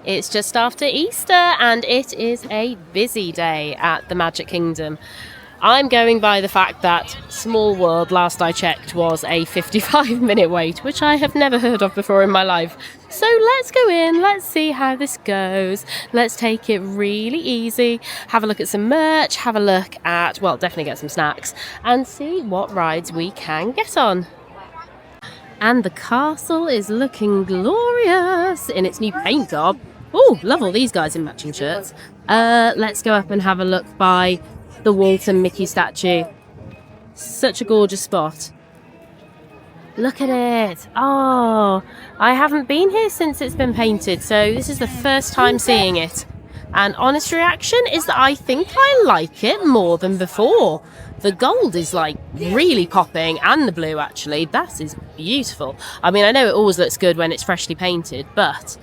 It's just after Easter and it is a busy day at the Magic Kingdom. I'm going by the fact that Small World, last I checked, was a 55-minute wait, which I have never heard of before in my life. So let's go in, let's see how this goes. Let's take it really easy, have a look at some merch, have a look at, well, definitely get some snacks, and see what rides we can get on. And the castle is looking glorious in its new paint job. Oh, love all these guys in matching shirts. Let's go up and have a look by the Walton Mickey statue. Such a gorgeous spot. Look at it. Oh, I haven't been here since it's been painted, so this is the first time seeing it. And honest reaction is that I think I like it more than before. The gold is like really popping, and the blue actually. That is beautiful. I mean, I know it always looks good when it's freshly painted, but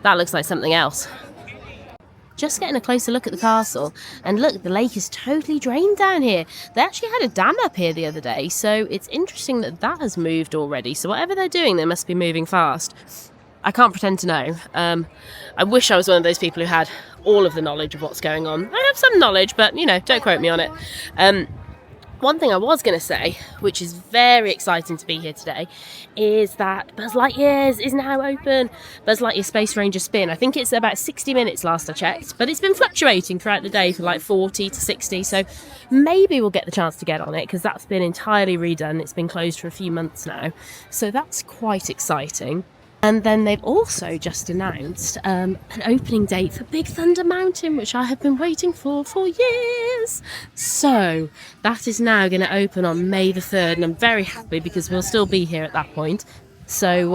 that looks like something else. Just getting a closer look at the castle, and look, the lake is totally drained down here. They actually had a dam up here the other day, so it's interesting that that has moved already. So whatever they're doing, they must be moving fast. I can't pretend to know. I wish I was one of those people who had all of the knowledge of what's going on. I have some knowledge, but, you know, don't quote me on it. One thing I was going to say, which is very exciting to be here today, is that Buzz Lightyear's is now open. Buzz Lightyear Space Ranger Spin. I think it's about 60 minutes last I checked, but it's been fluctuating throughout the day for like 40 to 60, so maybe we'll get the chance to get on it, because that's been entirely redone. It's been closed for a few months now, so that's quite exciting. And then they've also just announced an opening date for Big Thunder Mountain, which I have been waiting for years. So that is now going to open on May the 3rd, and I'm very happy because we'll still be here at that point. So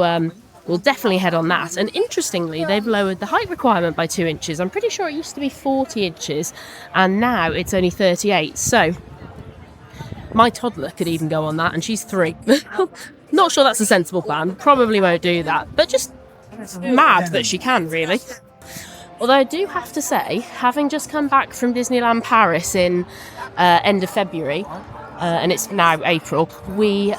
we'll definitely head on that. And interestingly, they've lowered the height requirement by 2 inches. I'm pretty sure it used to be 40 inches, and now it's only 38. So my toddler could even go on that, and she's 3. Not sure that's a sensible plan. Probably won't do that. But just mad that she can, really. Although I do have to say, having just come back from Disneyland Paris in end of February, and it's now April, we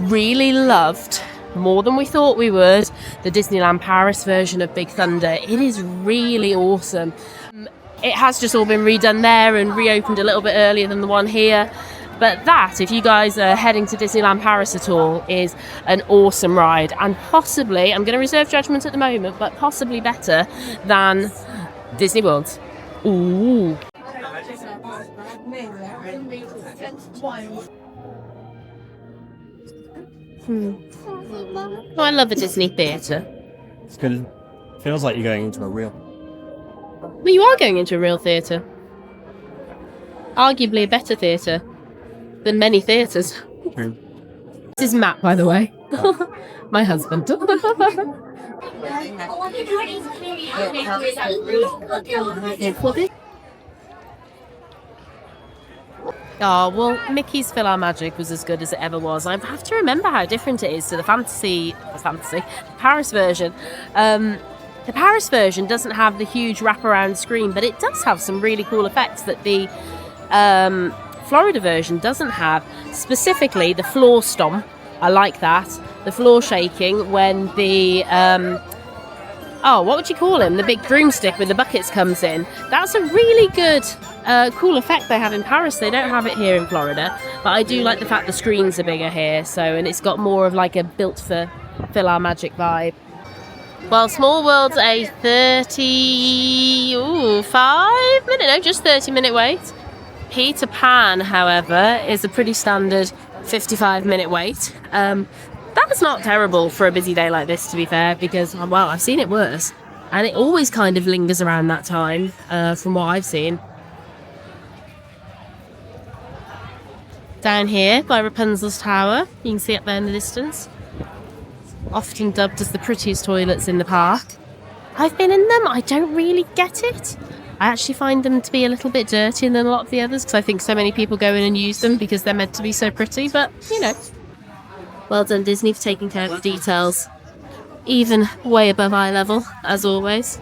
really loved, more than we thought we would, the Disneyland Paris version of Big Thunder. It is really awesome. It has just all been redone there and reopened a little bit earlier than the one here. But that, if you guys are heading to Disneyland Paris at all, is an awesome ride. And possibly, I'm going to reserve judgment at the moment, but possibly better than Disney World. Ooh. Oh, I love a Disney theatre. It's good. Feels like you're going into a real... Well, you are going into a real theatre. Arguably a better theatre than many theatres. True. This is Matt, by the way. My husband. Oh, well, Mickey's PhilharMagic was as good as it ever was. I have to remember how different it is to the Paris version. The Paris version doesn't have the huge wraparound screen, but it does have some really cool effects that the Florida version doesn't have. Specifically, the floor stomp. I like that. The floor shaking when the what would you call him? The big broomstick with the buckets comes in. That's a really good, cool effect they have in Paris. They don't have it here in Florida, but I do like the fact the screens are bigger here. And it's got more of like a built for PhilharMagic vibe. Well, Small World's a 30-minute wait. Peter Pan, however, is a pretty standard 55-minute wait. That's not terrible for a busy day like this, to be fair, because, well, I've seen it worse. And it always kind of lingers around that time, from what I've seen. Down here by Rapunzel's Tower, you can see up there in the distance. Often dubbed as the prettiest toilets in the park. I've been in them, I don't really get it. I actually find them to be a little bit dirtier than a lot of the others, because I think so many people go in and use them because they're meant to be so pretty, but, you know. Well done, Disney, for taking care of the details. Even way above eye level, as always.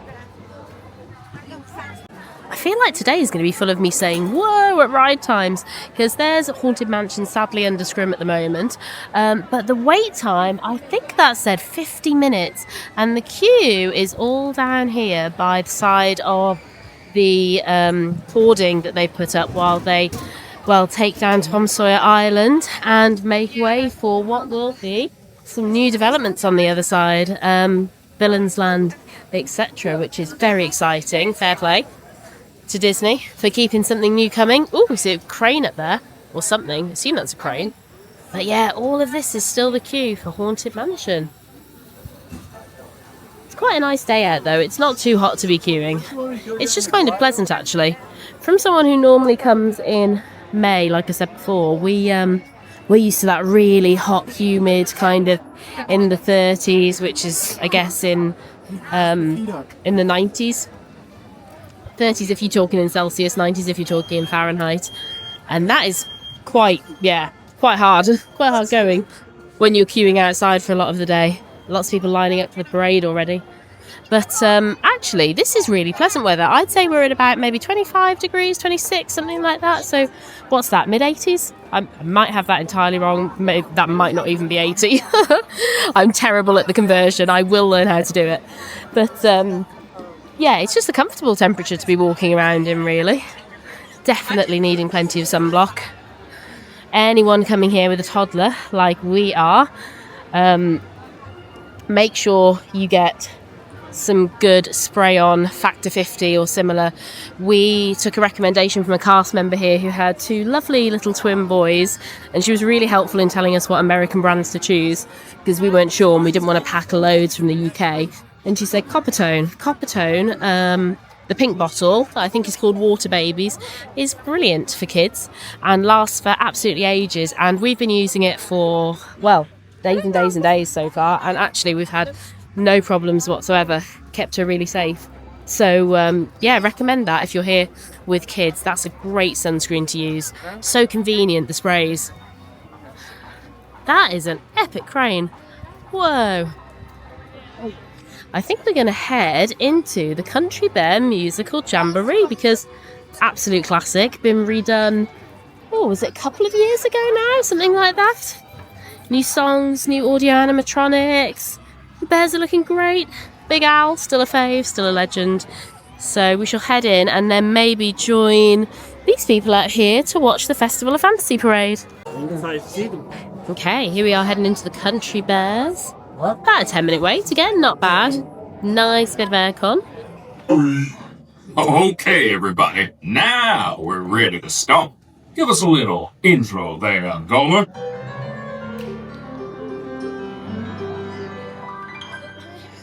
I feel like today is going to be full of me saying whoa at ride times, because there's Haunted Mansion sadly under scrim at the moment, but the wait time, I think that said 50 minutes, and the queue is all down here by the side of the hoarding that they put up while they take down Tom Sawyer Island and make way for what will be some new developments on the other side, Villains Land, etc., which is very exciting. Fair play to Disney for keeping something new coming. Oh, we see a crane up there or something. I assume that's a crane. But yeah, all of this is still the queue for Haunted Mansion. It's quite a nice day out though. It's not too hot to be queuing. It's just kind of pleasant actually. From someone who normally comes in May, like I said before, we're used to that really hot, humid kind of in the 30s, which is, I guess, in the 90s. 30s if you're talking in Celsius, 90s if you're talking in Fahrenheit. And that is quite hard going when you're queuing outside for a lot of the day. Lots of people lining up for the parade already. But actually, this is really pleasant weather. I'd say we're at about maybe 25 degrees, 26, something like that. So what's that, mid-80s? I might have that entirely wrong. That might not even be 80. I'm terrible at the conversion. I will learn how to do it. But yeah, it's just a comfortable temperature to be walking around in, really. Definitely needing plenty of sunblock. Anyone coming here with a toddler, like we are, make sure you get some good spray-on Factor 50 or similar. We took a recommendation from a cast member here who had two lovely little twin boys, and she was really helpful in telling us what American brands to choose, because we weren't sure and we didn't want to pack loads from the UK. And she said Coppertone, the pink bottle, that I think is called Water Babies, is brilliant for kids and lasts for absolutely ages. And we've been using it for, well, days and days and days so far, and actually we've had no problems whatsoever. Kept her really safe. So yeah, recommend that if you're here with kids. That's a great sunscreen to use. So convenient, the sprays. That is an epic crane. Whoa. I think we're going to head into the Country Bear Musical Jamboree, because absolute classic, been redone, was it a couple of years ago now? Something like that. New songs, new audio animatronics. The bears are looking great. Big Al, still a fave, still a legend. So we shall head in and then maybe join these people out here to watch the Festival of Fantasy Parade. Okay, here we are heading into the Country Bears. About a 10-minute wait, again, not bad. Nice bit of aircon. Okay, everybody, now we're ready to start. Give us a little intro there, Gomer.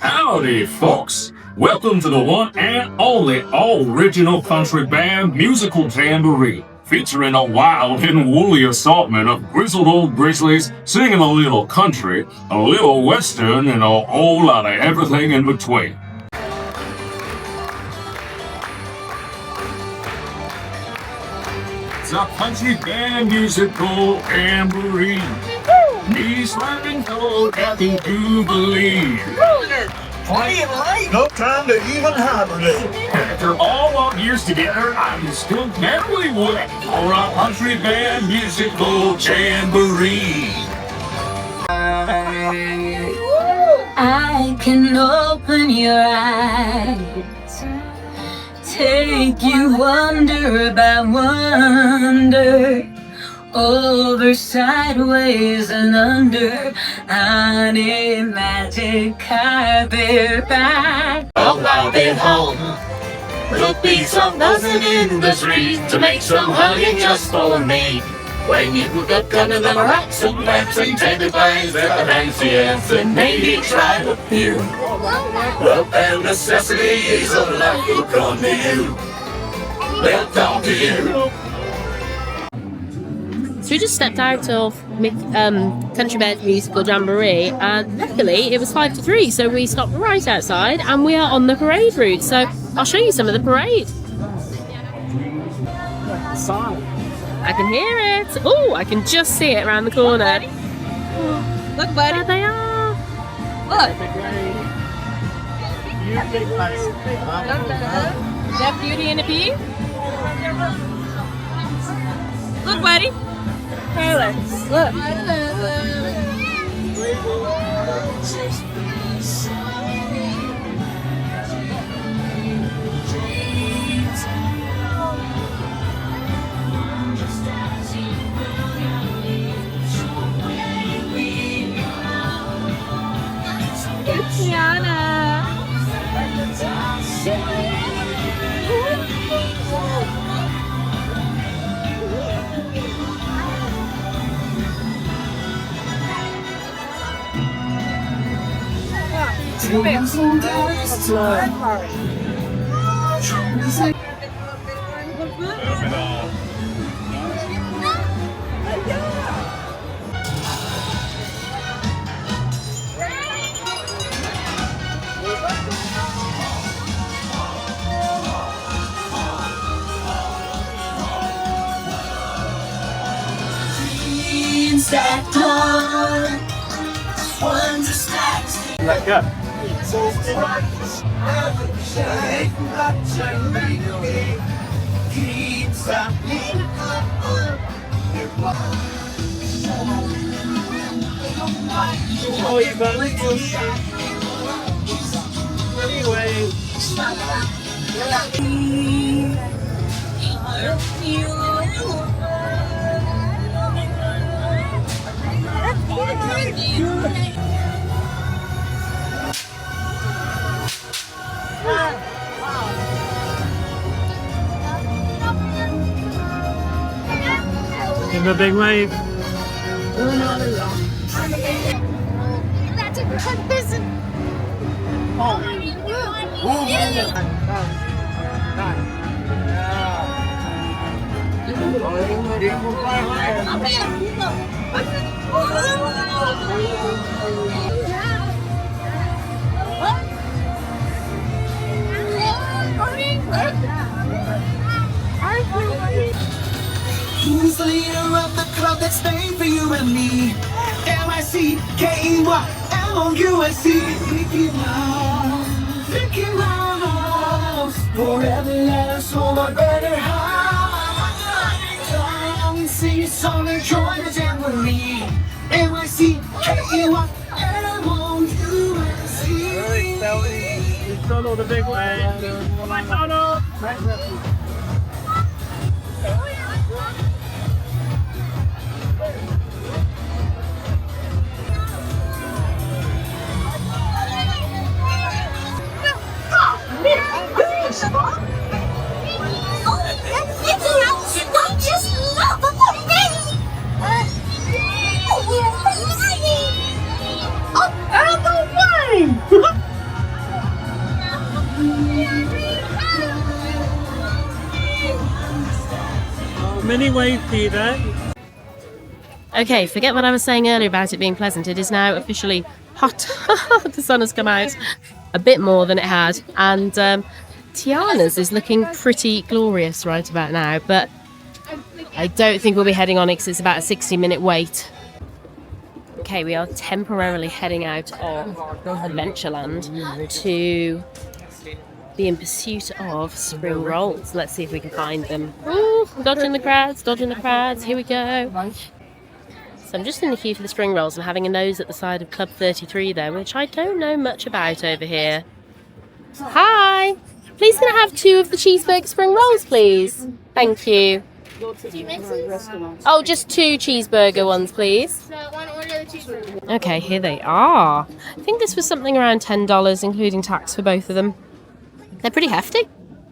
Howdy, folks. Welcome to the one and only original Country Band Musical Jamboree, featuring a wild and woolly assortment of grizzled old grizzlies singing a little country, a little western, and a whole lot of everything in between. The Country Band Musical Jamboree. He's learning so happy to believe. Playing late, no time to even hibernate. After all our years together, I'm still barely wet for a Country Band Musical Jamboree. I can open your eyes, take you wonder by wonder, over, sideways, and under, honey magic carpet ride. Oh, I'll be home. There'll be some buzzing in the street to make some hugging just for me. When you look under the rocks and plants and teddy bears at the fanciest and maybe try a few. The bare necessities of life will come to you. They'll come to you. So we just stepped out of Country Bears Musical Jamboree, and luckily it was 5 to 3, so we stopped right outside and we are on the parade route. So I'll show you some of the parade. I can hear it. Oh, I can just see it around the corner. Look, buddy. There they are. Look. that Beauty and the Beast? Look, buddy. Careless. Look. Tiana. That one, one to stack. Let go. Oh, you got Give him a big wave. That's a good person. Who's the leader of the club that's named for you and me? M-I-C-K-E-Y-M-O-U-S-E. Mickey Mouse, Mickey Mouse. Forever let us hold our better high. Sing a song and join the jam with me. M-I-C-K-E-Y-M-O-U-S-E. Solo the big wave. Solo. Mini wave feeder. Okay, forget what I was saying earlier about it being pleasant. It is now officially hot. The sun has come out a bit more than it had. And Tiana's is looking pretty glorious right about now. But I don't think we'll be heading on it because it's about a 60-minute wait. Okay, we are temporarily heading out of Adventureland to be in pursuit of spring rolls. Let's see if we can find them. Ooh, dodging the crowds, here we go. So I'm just in the queue for the spring rolls and having a nose at the side of Club 33 there, which I don't know much about over here. Hi! Please can I have 2 of the cheeseburger spring rolls, please? Thank you. Oh, just 2 cheeseburger ones, please. Okay, here they are. I think this was something around $10, including tax for both of them. They're pretty hefty.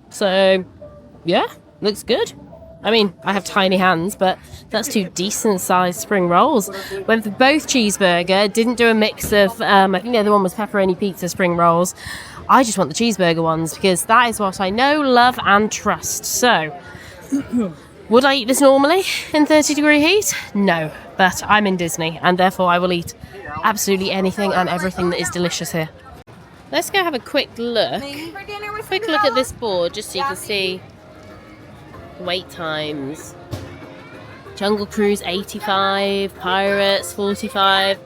So, yeah, looks good. I mean, I have tiny hands, but that's 2 decent-sized spring rolls. Went for both cheeseburger, didn't do a mix of, I think the other one was pepperoni pizza spring rolls. I just want the cheeseburger ones because that is what I know, love, and trust. So, would I eat this normally in 30-degree heat? No, but I'm in Disney, and therefore I will eat absolutely anything and everything that is delicious here. Let's go have a quick look. Quick look at this board just so you can see wait times. Jungle Cruise 85, Pirates 45,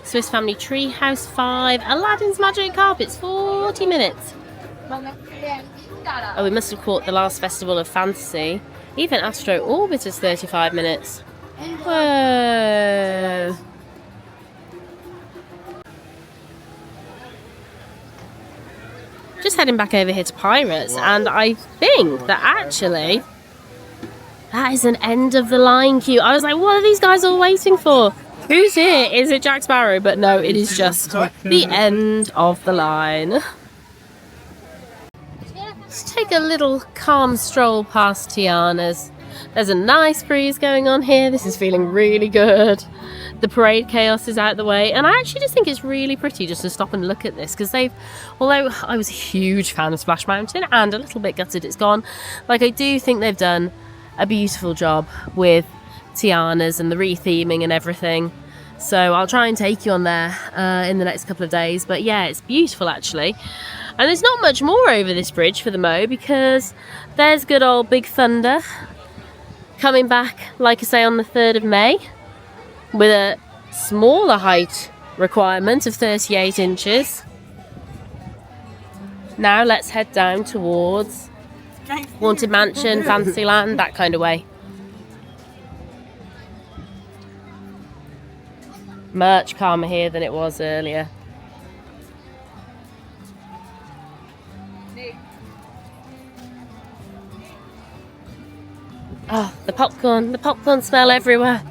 Swiss Family Treehouse 5, Aladdin's Magic Carpets 40 minutes. Oh, we must have caught the last Festival of Fantasy. Even Astro Orbit is 35 minutes. Whoa. Just heading back over here to Pirates, and I think that actually that is an end of the line queue. I was like, what are these guys all waiting for? Who's here? Is it Jack Sparrow? But no, it is just the end of the line. Let's take a little calm stroll past Tiana's. There's a nice breeze going on here. This is feeling really good. The parade chaos is out the way, and I actually just think it's really pretty just to stop and look at this, because although I was a huge fan of Splash Mountain and a little bit gutted it's gone, like I do think they've done a beautiful job with Tiana's and the retheming and everything. So I'll try and take you on there in the next couple of days. But yeah, it's beautiful actually. And there's not much more over this bridge for the Mo, because there's good old Big Thunder coming back, like I say, on the 3rd of May with a smaller height requirement of 38 inches. Now let's head down towards Haunted Mansion, Fantasyland, that kind of way. Much calmer here than it was earlier. Oh, the popcorn smell everywhere.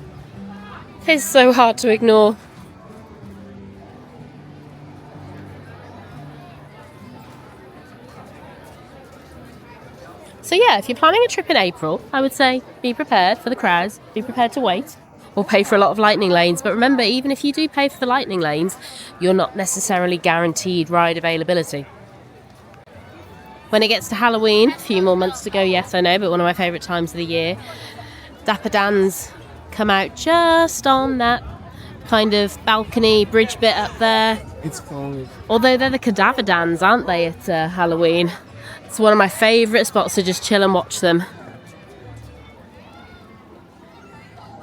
It's so hard to ignore. So yeah, if you're planning a trip in April, I would say be prepared for the crowds, be prepared to wait, or pay for a lot of lightning lanes. But remember, even if you do pay for the lightning lanes, you're not necessarily guaranteed ride availability. When it gets to Halloween, a few more months to go, yes I know, but one of my favourite times of the year, Dapper Dans come out just on that kind of balcony bridge bit up there. It's cold. Although they're the Cadaver Dans, aren't they, at Halloween? It's one of my favourite spots to just chill and watch them.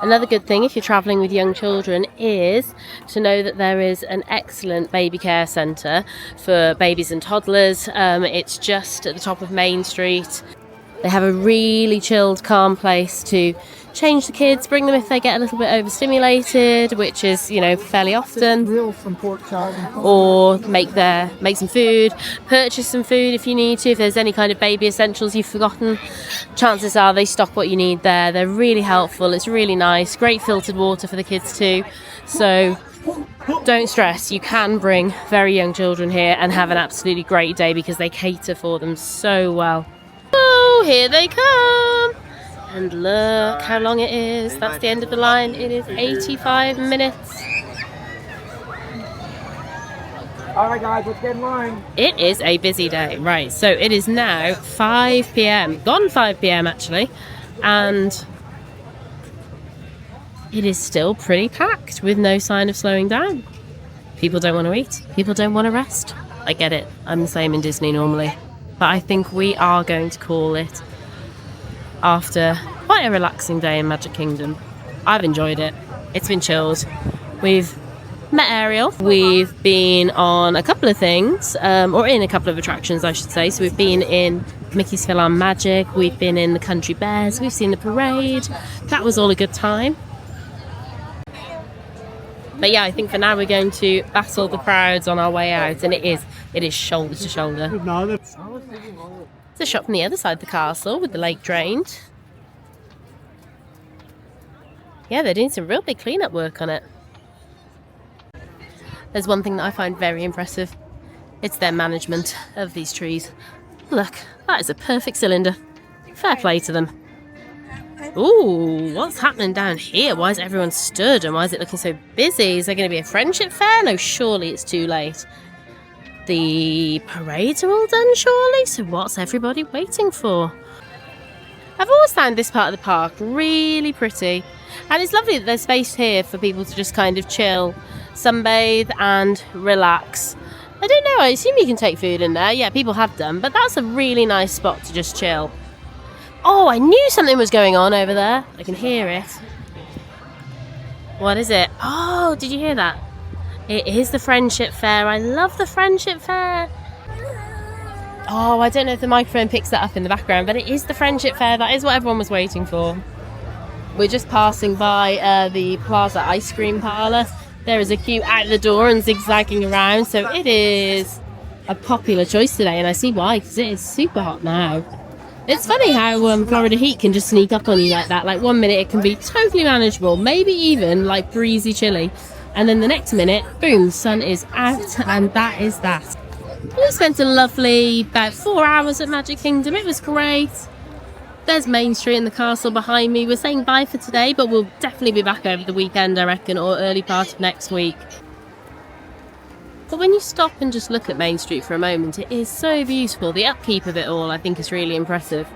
Another good thing if you're travelling with young children is to know that there is an excellent baby care centre for babies and toddlers. It's just at the top of Main Street. They have a really chilled, calm place to change the kids, bring them if they get a little bit overstimulated, which is, you know, fairly often, or make some food, purchase some food if you need to. If there's any kind of baby essentials you've forgotten, chances are they stock what you need there. They're really helpful. It's really nice. Great filtered water for the kids too. So don't stress. You can bring very young children here and have an absolutely great day because they cater for them so well. Oh, here they come. And look how long it is. That's the end of the line. It is 85 minutes. Alright guys, let's get in line. It is a busy day. Right, so it is now 5 p.m. Gone 5 p.m. actually. And it is still pretty packed with no sign of slowing down. People don't want to eat. People don't want to rest. I get it. I'm the same in Disney normally. But I think we are going to call it after quite a relaxing day in Magic Kingdom. I've enjoyed it. It's been chilled. We've met Ariel. We've been on a couple of things, or in a couple of attractions, I should say. So we've been in Mickey's PhilharMagic. We've been in the Country Bears. We've seen the parade. That was all a good time. But yeah, I think for now we're going to battle the crowds on our way out, and it is shoulder to shoulder. There's a shop from the other side of the castle with the lake drained. Yeah, they're doing some real big clean-up work on it. There's one thing that I find very impressive. It's their management of these trees. Look, that is a perfect cylinder. Fair play to them. Ooh, what's happening down here? Why is everyone stood and why is it looking so busy? Is there going to be a friendship fair? No, surely it's too late. The parades are all done, surely? So what's everybody waiting for? I've always found this part of the park really pretty. And it's lovely that there's space here for people to just kind of chill, sunbathe and relax. I don't know, I assume you can take food in there. Yeah, people have done, but that's a really nice spot to just chill. Oh, I knew something was going on over there. I can hear it. What is it? Oh, did you hear that? It is the Friendship Fair. I love the Friendship Fair. Oh, I don't know if the microphone picks that up in the background, but it is the Friendship Fair. That is what everyone was waiting for. We're just passing by the Plaza Ice Cream Parlour. There is a queue out the door and zigzagging around, so it is a popular choice today, and I see why, because it is super hot now. It's funny how Florida heat can just sneak up on you like that. Like 1 minute it can be totally manageable, maybe even like breezy chilly, and then the next minute, boom, sun is out, and that is that. We spent a lovely about 4 hours at Magic Kingdom. It was great. There's Main Street and the castle behind me. We're saying bye for today, but we'll definitely be back over the weekend, I reckon, or early part of next week. But when you stop and just look at Main Street for a moment, it is so beautiful. The upkeep of it all, I think, is really impressive.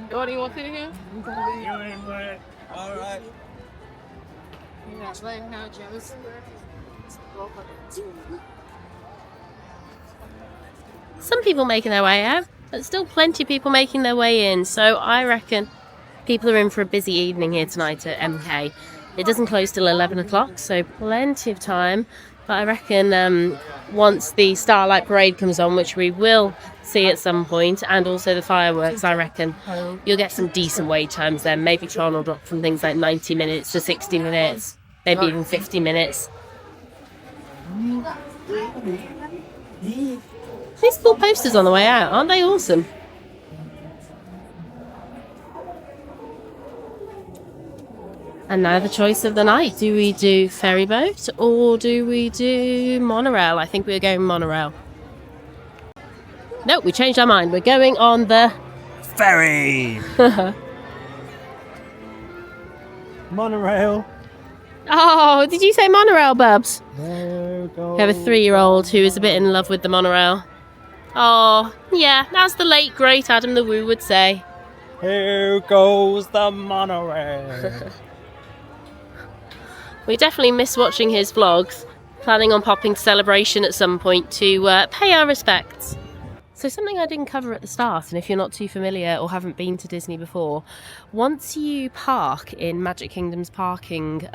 What do you want to do here? All right. Some people making their way out, but still plenty of people making their way in. So I reckon people are in for a busy evening here tonight at MK. It doesn't close till 11 o'clock, so plenty of time. But I reckon once the Starlight Parade comes on, which we will see at some point, and also the fireworks, I reckon you'll get some decent wait times then. Maybe Tron will drop from things like 90 minutes to 60 minutes, maybe even 50 minutes. These cool posters on the way out, aren't they awesome? And now the choice of the night. Do we do ferry boat or do we do monorail? I think we're going monorail. No, we changed our mind. We're going on the Ferry. Monorail. Oh, did you say monorail, Bubs? There goes. We have a 3-year-old who is a bit in love with the monorail. Oh, yeah, as the late great Adam the Woo would say. Here goes the monorail. We definitely miss watching his vlogs. Planning on popping to Celebration at some point to pay our respects. So something I didn't cover at the start, and if you're not too familiar or haven't been to Disney before, once you park in Magic Kingdom's parking,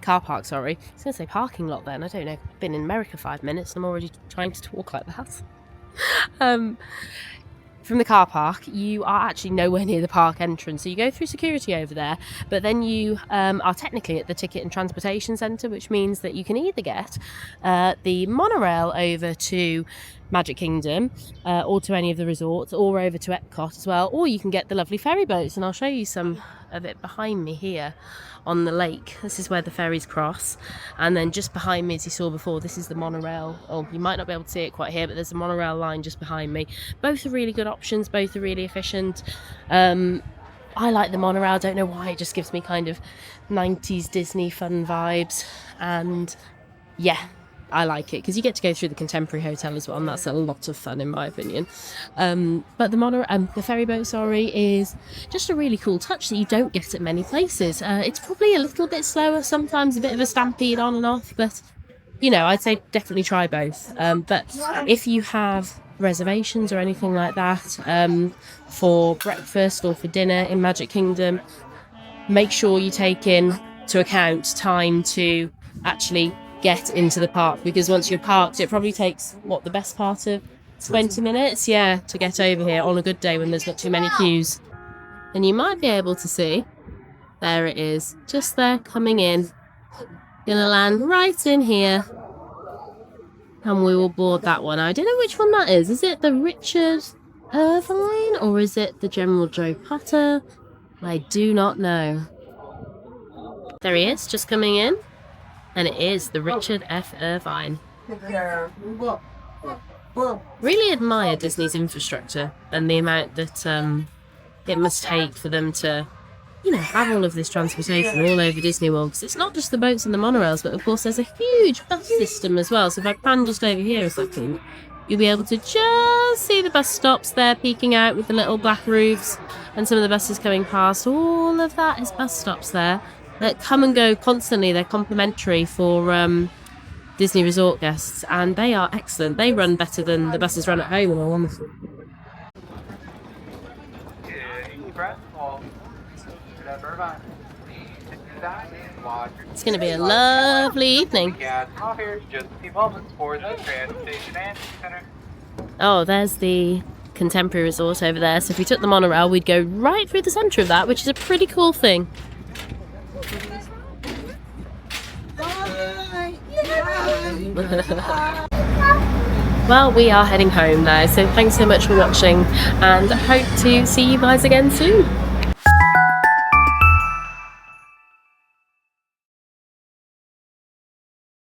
car park, sorry. I was going to say parking lot then, I don't know. I've been in America 5 minutes and I'm already trying to talk like that. From the car park, you are actually nowhere near the park entrance. So you go through security over there, but then you are technically at the Ticket and Transportation Centre, which means that you can either get the monorail over to Magic Kingdom or to any of the resorts, or over to Epcot as well, or you can get the lovely ferry boats, and I'll show you some of it behind me here on the lake. This is where the ferries cross, and then just behind me, as you saw before, this is the monorail. Oh, you might not be able to see it quite here, but there's a monorail line just behind me. Both are really good options, both are really efficient. I like the monorail. I don't know why, it just gives me kind of 90s Disney fun vibes, and yeah, I like it because you get to go through the Contemporary Hotel as well, and that's a lot of fun in my opinion. But the ferry boat, is just a really cool touch that you don't get at many places. It's probably a little bit slower, sometimes a bit of a stampede on and off, but you know, I'd say definitely try both. But if you have reservations or anything like that for breakfast or for dinner in Magic Kingdom, make sure you take into account time to actually get into the park, because once you're parked it probably takes the best part of 20 minutes to get over here on a good day when there's not too many queues. And you might be able to see, there it is, just there coming in, gonna land right in here, and we will board that one. I don't know which one that is it the Richard Irvine or is it the General Joe Potter? I do not know. There he is, just coming in. And it is the Richard F. Irvine. Really admire Disney's infrastructure and the amount that it must take for them to, have all of this transportation all over Disney World. Because it's not just the boats and the monorails, but of course there's a huge bus system as well. So if I pan just over here a second, you'll be able to just see the bus stops there peeking out with the little black roofs and some of the buses coming past. All of that is bus stops there that come and go constantly. They're complimentary for Disney Resort guests, and they are excellent. They run better than the buses run at home, in all honesty. It's going to be a lovely evening. Oh, there's the Contemporary Resort over there. So if we took the monorail, we'd go right through the centre of that, which is a pretty cool thing. Well, we are heading home now, so thanks so much for watching and hope to see you guys again soon.